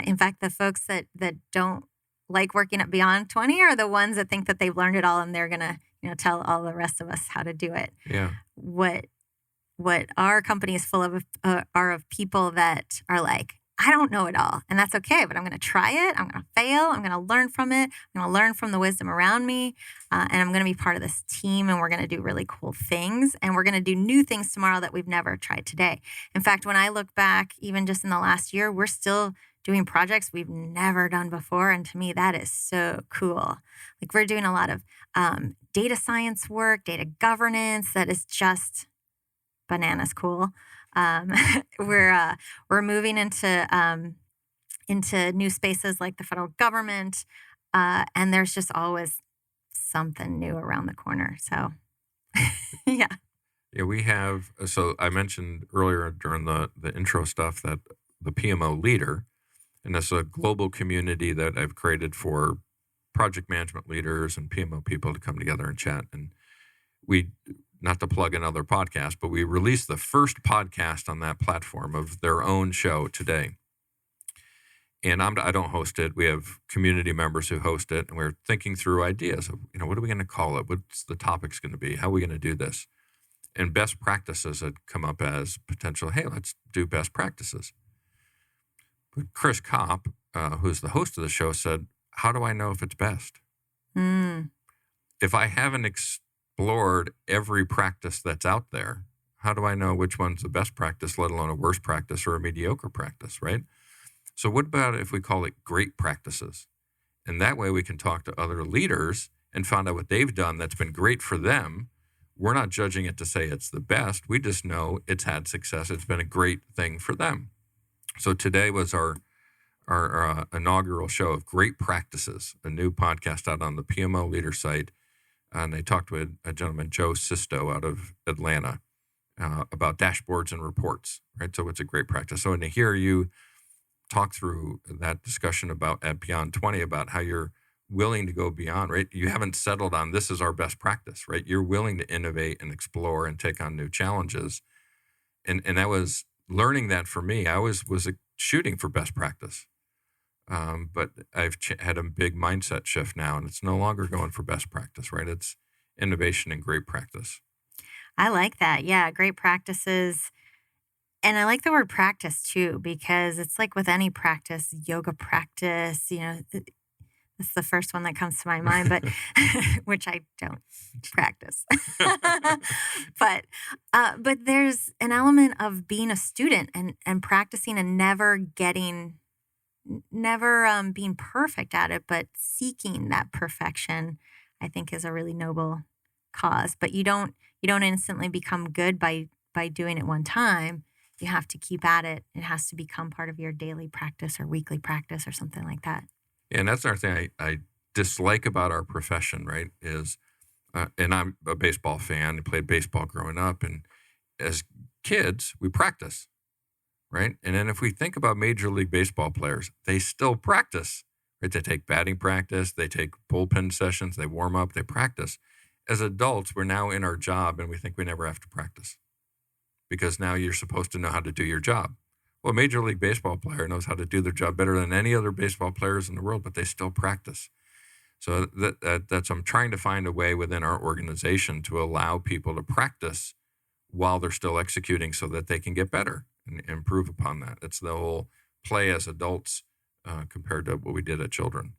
Speaker 3: In fact, the folks that don't like working at Beyond 20 are the ones that think that they've learned it all and they're gonna tell all the rest of us how to do it.
Speaker 2: Yeah.
Speaker 3: What our company is full of are of people that are like, I don't know it all, and that's okay, but I'm going to try it. I'm going to fail. I'm going to learn from it. I'm going to learn from the wisdom around me, and I'm going to be part of this team, and we're going to do really cool things, and we're going to do new things tomorrow that we've never tried today. In fact, when I look back, even just in the last year, we're still doing projects we've never done before, and to me, that is so cool. Like, we're doing a lot of data science work, data governance, that is just bananas cool. We're moving into new spaces like the federal government, and there's just always something new around the corner. So, yeah.
Speaker 2: Yeah, we have. So I mentioned earlier during the intro stuff that the PMO leader, and that's a global community that I've created for project management leaders and PMO people to come together and chat. And we, not to plug another podcast, but we released the first podcast on that platform of their own show today. And I don't host it. We have community members who host it, and we're thinking through ideas of, what are we going to call it? What's the topics going to be? How are we going to do this? And best practices had come up as potential. Hey, let's do best practices. But Chris Kopp, who's the host of the show, said, how do I know if it's best? If I haven't explored every practice that's out there, how do I know which one's the best practice, let alone a worse practice or a mediocre practice, right? So what about if we call it great practices? And that way we can talk to other leaders and find out what they've done that's been great for them. We're not judging it to say it's the best. We just know it's had success. It's been a great thing for them. So today was our inaugural show of Great Practices, a new podcast out on the PMO Leader site. And they talked with a gentleman, Joe Pusz, out of Atlanta, about dashboards and reports, right? So it's a great practice. So, and to hear you talk through that discussion about at Beyond 20 about how you're willing to go beyond, right? You haven't settled on this is our best practice, right? You're willing to innovate and explore and take on new challenges. And that was learning that for me. I always was shooting for best practice. But I've had a big mindset shift now, and it's no longer going for best practice, right? It's innovation and great practice.
Speaker 3: I like that. Yeah, great practices. And I like the word practice too, because it's like with any practice, yoga practice, it's the first one that comes to my mind, but which I don't practice. but there's an element of being a student and practicing and never being perfect at it, but seeking that perfection, I think, is a really noble cause. But you don't instantly become good by doing it one time. You have to keep at it. It has to become part of your daily practice or weekly practice or something like that.
Speaker 2: Yeah, and that's another thing I dislike about our profession, right, is, and I'm a baseball fan. I played baseball growing up, and as kids, we practice. Right. And then if we think about Major League Baseball players, they still practice. Right. They take batting practice. They take bullpen sessions. They warm up. They practice. As adults, we're now in our job and we think we never have to practice because now you're supposed to know how to do your job. Well, a Major League Baseball player knows how to do their job better than any other baseball players in the world, but they still practice. So that's I'm trying to find a way within our organization to allow people to practice while they're still executing so that they can get better and improve upon that. It's the whole play as adults compared to what we did as children.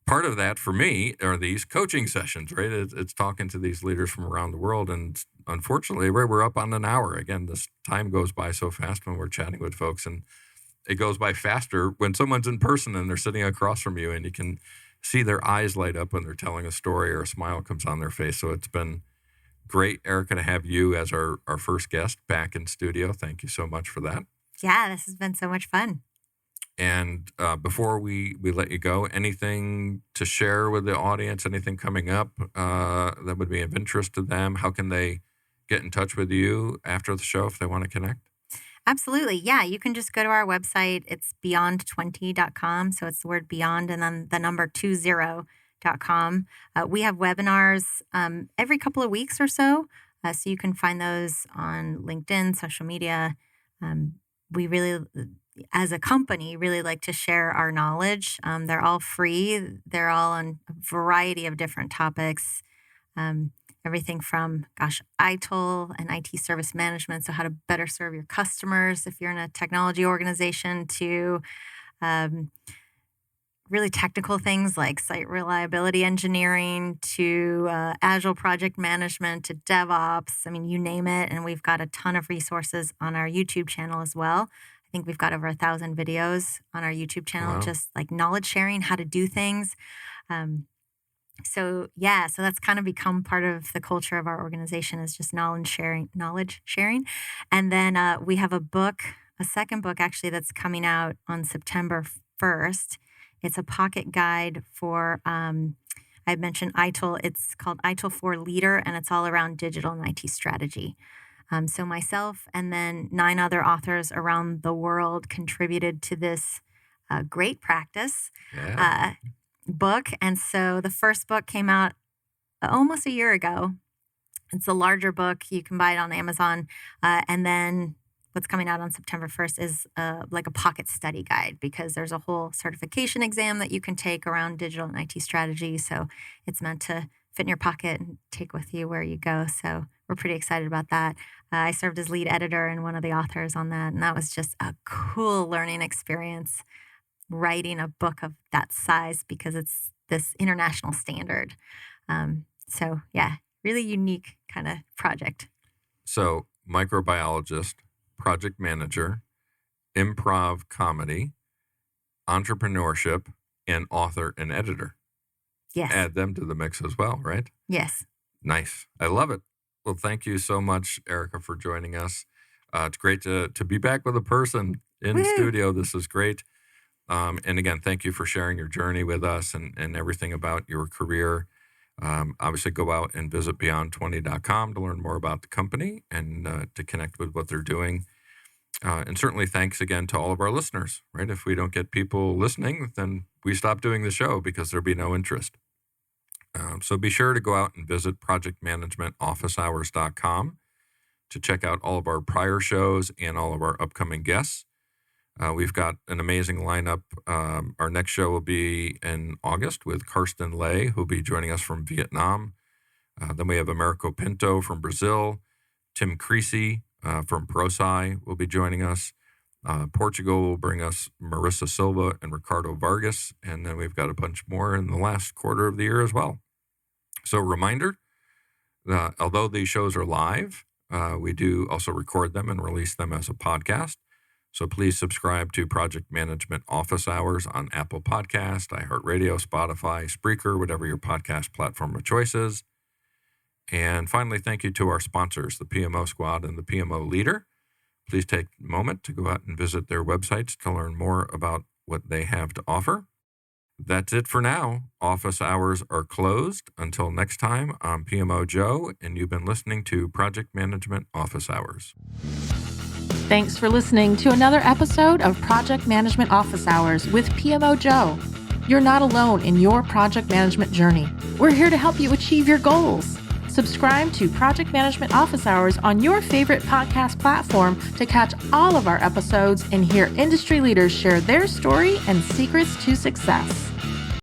Speaker 2: part of that for me are these coaching sessions, right? It's talking to these leaders from around the world. And unfortunately, we're up on an hour. Again, this time goes by so fast when we're chatting with folks, and it goes by faster when someone's in person and they're sitting across from you and you can see their eyes light up when they're telling a story or a smile comes on their face. So it's been great, Erika, to have you as our first guest back in studio. Thank you so much for that.
Speaker 3: Yeah, this has been so much fun.
Speaker 2: And before we let you go, anything to share with the audience, anything coming up that would be of interest to them? How can they get in touch with you after the show if they want to connect?
Speaker 3: Absolutely. Yeah, you can just go to our website. It's beyond20.com. So it's the word beyond and then the number 20.com. We have webinars every couple of weeks or so. So you can find those on LinkedIn, social media. We really, as a company, really like to share our knowledge. They're all free. They're all on a variety of different topics. Everything from, ITIL and IT service management, so how to better serve your customers if you're in a technology organization, to really technical things like site reliability engineering, to agile project management, to DevOps. I mean, you name it. And we've got a ton of resources on our YouTube channel as well. I think we've got over 1,000 videos on our YouTube channel,
Speaker 2: Wow.
Speaker 3: just like knowledge sharing, how to do things. So that's kind of become part of the culture of our organization, is just knowledge sharing. And then we have a second book actually, that's coming out on September 1st. It's a pocket guide for, I mentioned ITIL. It's called ITIL for Leader, and it's all around digital and IT strategy. So myself and then 9 other authors around the world contributed to this great practice.
Speaker 2: Yeah.
Speaker 3: Book. And so the first book came out almost a year ago. It's a larger book. You can buy it on Amazon. And then what's coming out on September 1st is like a pocket study guide, because there's a whole certification exam that you can take around digital and IT strategy. So it's meant to fit in your pocket and take with you where you go. So we're pretty excited about that. I served as lead editor and one of the authors on that. And that was just a cool learning experience, writing a book of that size, because it's this international standard. So yeah, really unique kind of project.
Speaker 2: So microbiologist, project manager, improv comedy, entrepreneurship, and author and editor.
Speaker 3: Yes.
Speaker 2: Add them to the mix as well, right?
Speaker 3: Yes.
Speaker 2: Nice. I love it. Well, thank you so much, Erika, for joining us. It's great to be back with a person in
Speaker 3: Woo!
Speaker 2: studio. This is great. And again, thank you for sharing your journey with us and everything about your career. Obviously, go out and visit beyond20.com to learn more about the company and to connect with what they're doing. And certainly thanks again to all of our listeners, right? If we don't get people listening, then we stop doing the show because there'll be no interest. So be sure to go out and visit projectmanagementofficehours.com to check out all of our prior shows and all of our upcoming guests. We've got an amazing lineup. Our next show will be in August with Karsten Lay, who'll be joining us from Vietnam. Then we have Americo Pinto from Brazil. Tim Creasy from ProSci will be joining us. Portugal will bring us Marissa Silva and Ricardo Vargas. And then we've got a bunch more in the last quarter of the year as well. So reminder, although these shows are live, we do also record them and release them as a podcast. So please subscribe to Project Management Office Hours on Apple Podcast, iHeartRadio, Spotify, Spreaker, whatever your podcast platform of choice is. And finally, thank you to our sponsors, the PMO Squad and the PMO Leader. Please take a moment to go out and visit their websites to learn more about what they have to offer. That's it for now. Office hours are closed. Until next time, I'm PMO Joe, and you've been listening to Project Management Office Hours.
Speaker 1: Thanks for listening to another episode of Project Management Office Hours with PMO Joe. You're not alone in your project management journey. We're here to help you achieve your goals. Subscribe to Project Management Office Hours on your favorite podcast platform to catch all of our episodes and hear industry leaders share their story and secrets to success.